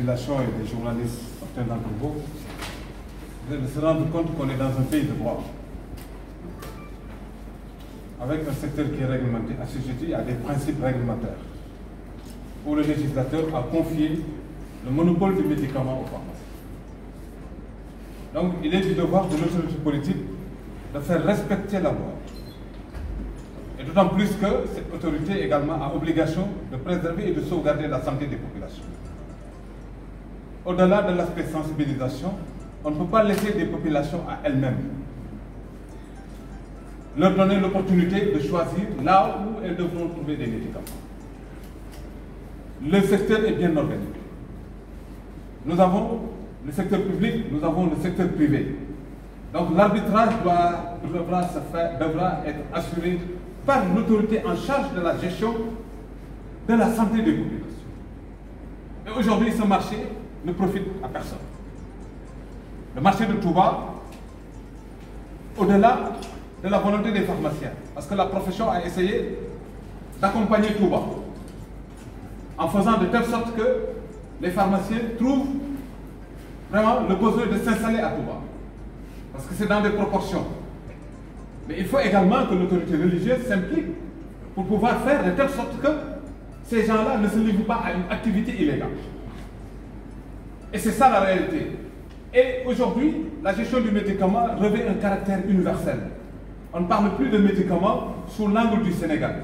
population et des journalistes, certains d'entre vous, de se rendre compte qu'on est dans un pays de droit, avec un secteur qui est réglementé, assujetti à des principes réglementaires, où le législateur a confié le monopole du médicament aux pharmacies. Donc, il est du devoir de l'autorité politique de faire respecter la loi. Et d'autant plus que cette autorité également a obligation de préserver et de sauvegarder la santé des populations. Au-delà de l'aspect sensibilisation, on ne peut pas laisser des populations à elles-mêmes. Leur donner l'opportunité de choisir là où elles devront trouver des médicaments. Le secteur est bien organisé. Nous avons le secteur public, nous avons le secteur privé. Donc l'arbitrage devra être assuré par l'autorité en charge de la gestion de la santé des populations. Et aujourd'hui, ce marché ne profite à personne. Le marché de Touba, au-delà de la volonté des pharmaciens, parce que la profession a essayé d'accompagner Touba, en faisant de telle sorte que les pharmaciens trouvent vraiment le besoin de s'installer à Touba, parce que c'est dans des proportions. Mais il faut également que l'autorité religieuse s'implique pour pouvoir faire de telle sorte que ces gens-là ne se livrent pas à une activité illégale. Et c'est ça la réalité. Et aujourd'hui, la gestion du médicament revêt un caractère universel. On ne parle plus de médicaments sous l'angle du Sénégal.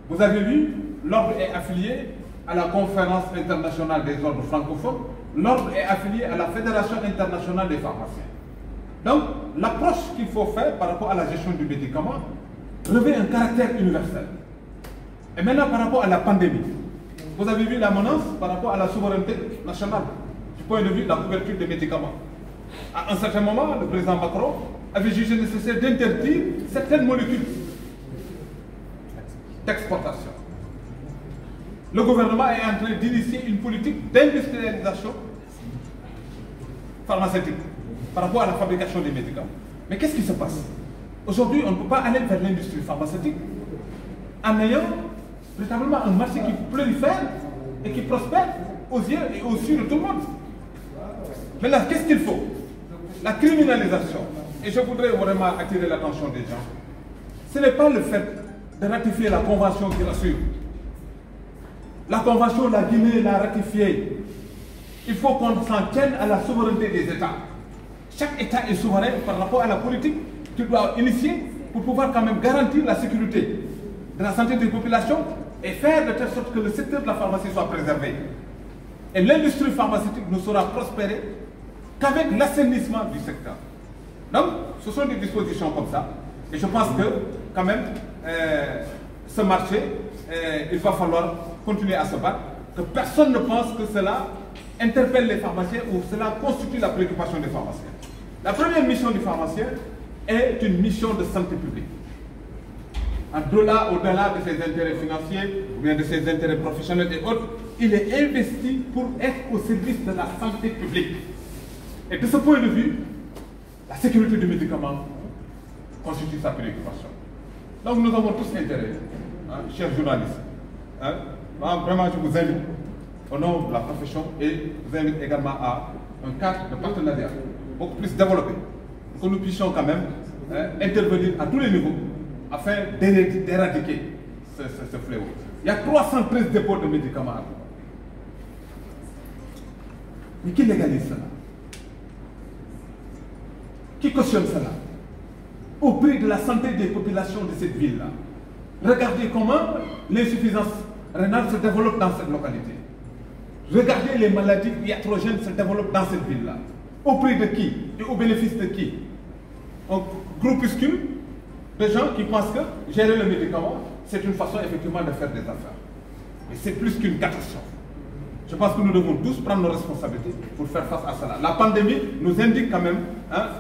Vous avez vu, l'ordre est affilié à la Conférence internationale des ordres francophones. L'ordre est affilié à la Fédération internationale des pharmaciens. Donc, l'approche qu'il faut faire par rapport à la gestion du médicament revêt un caractère universel. Et maintenant, par rapport à la pandémie, vous avez vu la menace par rapport à la souveraineté nationale, du point de vue de la couverture des médicaments. À un certain moment, le président Macron avait jugé nécessaire d'interdire certaines molécules d'exportation. Le gouvernement est en train d'initier une politique d'industrialisation pharmaceutique par rapport à la fabrication des médicaments. Mais qu'est-ce qui se passe? Aujourd'hui, on ne peut pas aller vers l'industrie pharmaceutique en ayant véritablement un marché qui prolifère et qui prospère aux yeux et aux yeux de tout le monde. Maintenant, qu'est-ce qu'il faut? La criminalisation. Et je voudrais vraiment attirer l'attention des gens. Ce n'est pas le fait de ratifier la convention qui rassure. La convention, la Guinée l'a ratifiée. Il faut qu'on s'en tienne à la souveraineté des États. Chaque État est souverain par rapport à la politique qu'il doit initier pour pouvoir quand même garantir la sécurité de la santé des populations et faire de telle sorte que le secteur de la pharmacie soit préservé. Et l'industrie pharmaceutique ne sera prospérer qu'avec l'assainissement du secteur. Donc, ce sont des dispositions comme ça. Et je pense que, quand même, ce marché, il va falloir continuer à se battre, que personne ne pense que cela interpelle les pharmaciens ou cela constitue la préoccupation des pharmaciens. La première mission du pharmacien est une mission de santé publique. Au-delà de ses intérêts financiers ou bien de ses intérêts professionnels et autres, il est investi pour être au service de la santé publique. Et de ce point de vue, la sécurité du médicament constitue sa préoccupation. Donc nous avons tous intérêt, chers journalistes. Vraiment, je vous invite au nom de la profession et vous invite également à un cadre de partenariat beaucoup plus développé, pour que nous puissions quand même intervenir à tous les niveaux afin d'éradiquer ce fléau. Il y a 313 dépôts de médicaments à Touba. Mais qui légalise cela? Qui cautionne cela? Au prix de la santé des populations de cette ville-là. Regardez comment l'insuffisance rénale se développe dans cette localité. Regardez les maladies iatrogènes se développent dans cette ville-là. Au prix de qui? Et au bénéfice de qui? Un groupuscule de gens qui pensent que gérer le médicament, c'est une façon effectivement de faire des affaires. Mais c'est plus qu'une catastrophe. Je pense que nous devons tous prendre nos responsabilités pour faire face à cela. La pandémie nous indique quand même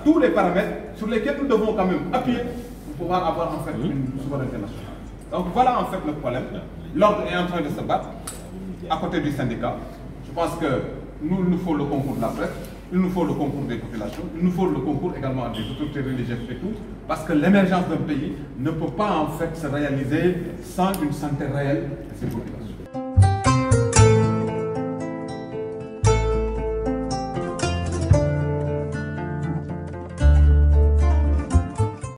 tous les paramètres sur lesquels nous devons quand même appuyer pour pouvoir avoir en fait une souveraineté nationale. Donc voilà en fait le problème. L'ordre est en train de se battre à côté du syndicat. Je pense que il nous faut le concours de la presse, il nous faut le concours des populations, il nous faut le concours également des autorités religieuses et tout, parce que l'émergence d'un pays ne peut pas en fait se réaliser sans une santé réelle de ses populations.